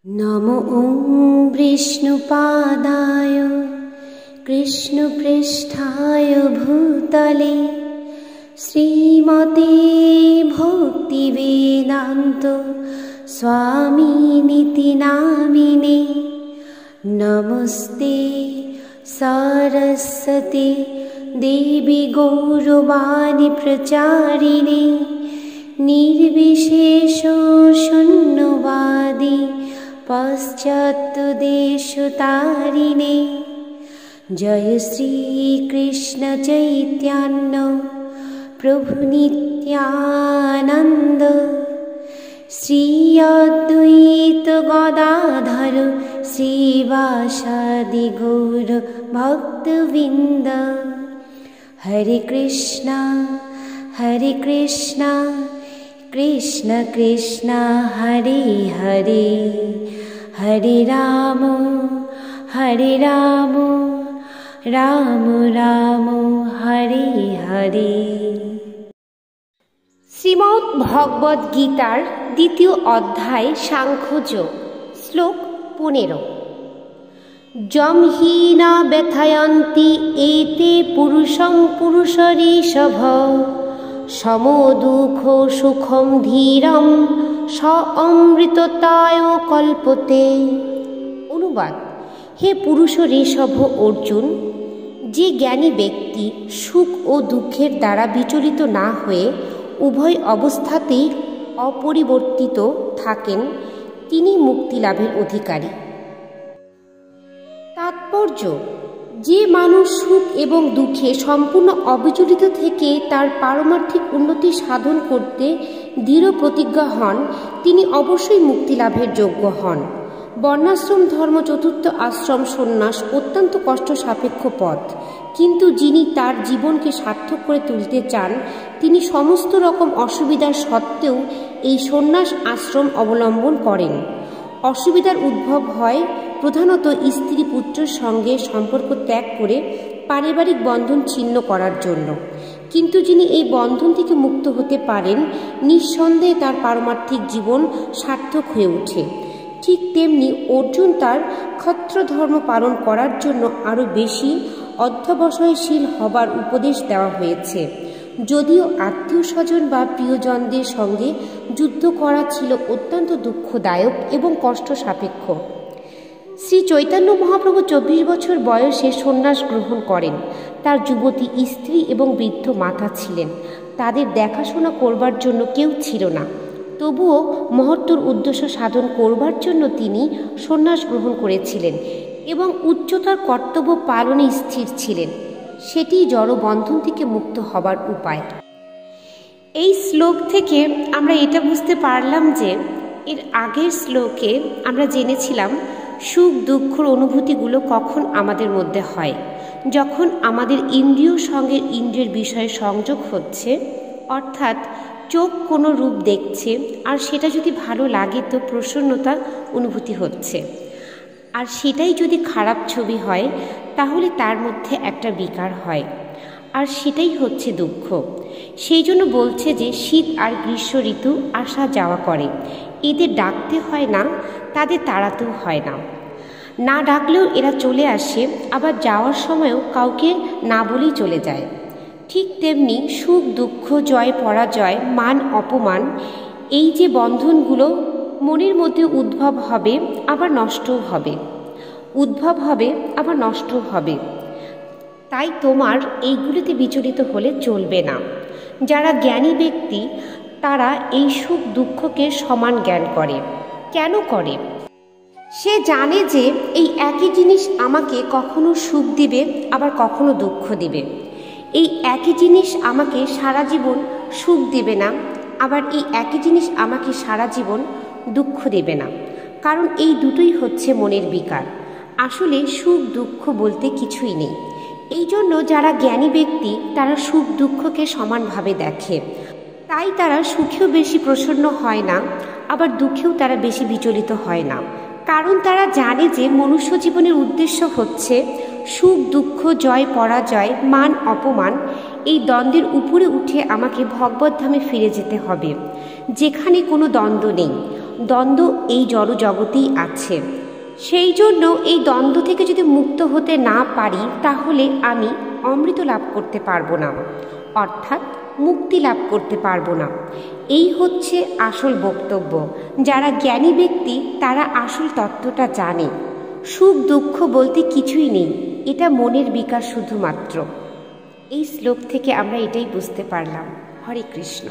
नमो ॐ विष्णुपादाय कृष्णपृष्ठाय भूतले श्रीमते भक्तिवेदान्त स्वामिनिति नामिने। नमस्ते सरस्वती देवी गौरवाणी प्रचारिणे निर्विशेष शून्यवादी पश्चात्देशतारिणे। जय श्री कृष्ण चैतन्य प्रभु नित्यानंद श्री अद्वैत गदाधर श्रीवासादि गौर भक्तवृंद। हरे कृष्णा कृष्ण कृष्ण हरे हरे, हरे राम राम राम हरे हरे। শ্রীমদ্ ভগবদ গীতার দ্বিতীয় অধ্যায় সাংখ্যযোগ, শ্লোক 15। যম হি ন ব্যথয়ন্তি এতে পুরুষং পুরুষরেষভ সমো দুঃখ সুখম ধীরম স অমৃততায় কল্পতে। অনুবাদ: হে পুরুষ ঋষভ অর্জুন, যে জ্ঞানী ব্যক্তি সুখ ও দুঃখের দ্বারা বিচলিত না হয়ে উভয় অবস্থাতেই অপরিবর্তিত থাকেন, তিনি মুক্তি লাভের অধিকারী। তাৎপর্য: যে মানুষ সুখ এবং দুঃখে সম্পূর্ণ অবিচলিত থেকে তার পারমার্থিক উন্নতি সাধন করতে দৃঢ় প্রতিজ্ঞা হন, তিনি অবশ্যই মুক্তি লাভের যোগ্য হন। বর্ণাশ্রম ধর্ম চতুর্থ আশ্রম সন্ন্যাস অত্যন্ত কষ্ট সাপেক্ষ পথ, কিন্তু যিনি তার জীবনকে সার্থক করে তুলতে চান তিনি সমস্ত রকম অসুবিধার সত্ত্বেও এই সন্ন্যাস আশ্রম অবলম্বন করেন। অসুবিধার উদ্ভব হয় প্রধানত স্ত্রী পুত্রের সঙ্গে সম্পর্ক ত্যাগ করে পারিবারিক বন্ধন ছিন্ন করার জন্য, কিন্তু যিনি এই বন্ধন থেকে মুক্ত হতে পারেন নিঃসন্দেহে তার পারমার্থিক জীবন সার্থক হয়ে ওঠে। ঠিক তেমনি অর্জুন তার ক্ষত্র ধর্ম পালন করার জন্য আরও বেশি অধ্যবসায়শীল হবার উপদেশ দেওয়া হয়েছে। যদিও আত্মীয় স্বজন বা প্রিয়জনদের সঙ্গে যুদ্ধ করা ছিল অত্যন্ত দুঃখদায়ক এবং কষ্ট সাপেক্ষ। শ্রী চৈতন্য মহাপ্রভু 24 বছর বয়সে সন্ন্যাস গ্রহণ করেন। তার যুবতী স্ত্রী এবং বৃদ্ধ মাতা ছিলেন, তাদের দেখাশোনা করবার জন্য কেউ ছিল না। তবুও মহত্তর উদ্দেশ্য সাধন করবার জন্য তিনি সন্ন্যাস গ্রহণ করেছিলেন এবং উচ্চতর কর্তব্য পালনে স্থির ছিলেন। সেটি জড় বন্ধন থেকে মুক্ত হবার উপায়। এই শ্লোক থেকে আমরা এটা বুঝতে পারলাম যে এর আগের শ্লোকে আমরা জেনেছিলাম সুখ দুঃখর অনুভূতিগুলো কখন আমাদের মধ্যে হয়, যখন আমাদের ইন্দ্রিয় সঙ্গে ইন্দ্রিয়ের বিষয়ে সংযোগ হচ্ছে, অর্থাৎ চোখ কোনো রূপ দেখছে আর সেটা যদি ভালো লাগে তো প্রসন্নতা অনুভূতি হচ্ছে, আর সেটাই যদি খারাপ ছবি হয় তাহলে তার মধ্যে একটা বিকার হয়, আর সেটাই হচ্ছে দুঃখ। সেই জন্য বলছে যে শীত আর গ্রীষ্ম ঋতু আসা যাওয়া করে, এদের ডাকতে হয় না, তাদের তাড়াতেও হয় না। না ডাকলেও এরা চলে আসে, আবার যাওয়ার সময়ও কাউকে না বলেই চলে যায়। ঠিক তেমনি সুখ দুঃখ জয় পরাজয় মান অপমান, এই যে বন্ধনগুলো মনের মধ্যে উদ্ভব হবে আবার নষ্টও হবে, উদ্ভব হবে আবার নষ্ট হবে। তাই তোমার এইগুলিতে বিচলিত হলে চলবে না। যারা জ্ঞানী ব্যক্তি তারা এই সুখ দুঃখকে সমান জ্ঞান করে। কেন করে? সে জানে যে এই একই জিনিস আমাকে কখনো সুখ দিবে আবার কখনো দুঃখ দিবে। এই একই জিনিস আমাকে সারা জীবন সুখ দেবে না, আবার এই একই জিনিস আমাকে সারা জীবন দুঃখ দেবে না, কারণ এই দুটোই হচ্ছে মনের বিকার। আসলে সুখ দুঃখ বলতে কিছুই নেই। এই জন্য যারা জ্ঞানী ব্যক্তি তারা সুখ দুঃখকে সমানভাবে দেখে, তাই তারা সুখেও বেশি প্রসন্ন হয় না, আবার দুঃখেও তারা বেশি বিচলিত হয় না, কারণ তারা জানে যে মনুষ্য জীবনের উদ্দেশ্য হচ্ছে সুখ দুঃখ জয় পরাজয় মান অপমান, এই দ্বন্দ্বের উপরে উঠে আমাকে ভগবত ধামে ফিরে যেতে হবে, যেখানে কোনো দ্বন্দ্ব নেই। দ্বন্দ্ব এই জড় জগতেই আছে। সেই জন্য এই দ্বন্দ্ব থেকে যদি মুক্ত হতে না পারি তাহলে আমি অমৃত লাভ করতে পারবো না, অর্থাৎ মুক্তি লাভ করতে পারবো না। এই হচ্ছে আসল বক্তব্য। যারা জ্ঞানী ব্যক্তি তারা আসল তত্ত্বটা জানে। সুখ দুঃখ বলতে কিছুই নেই, এটা মনের বিকাশ শুধুমাত্র। এই শ্লোক থেকে আমরা এটাই বুঝতে পারলাম। হরে কৃষ্ণ।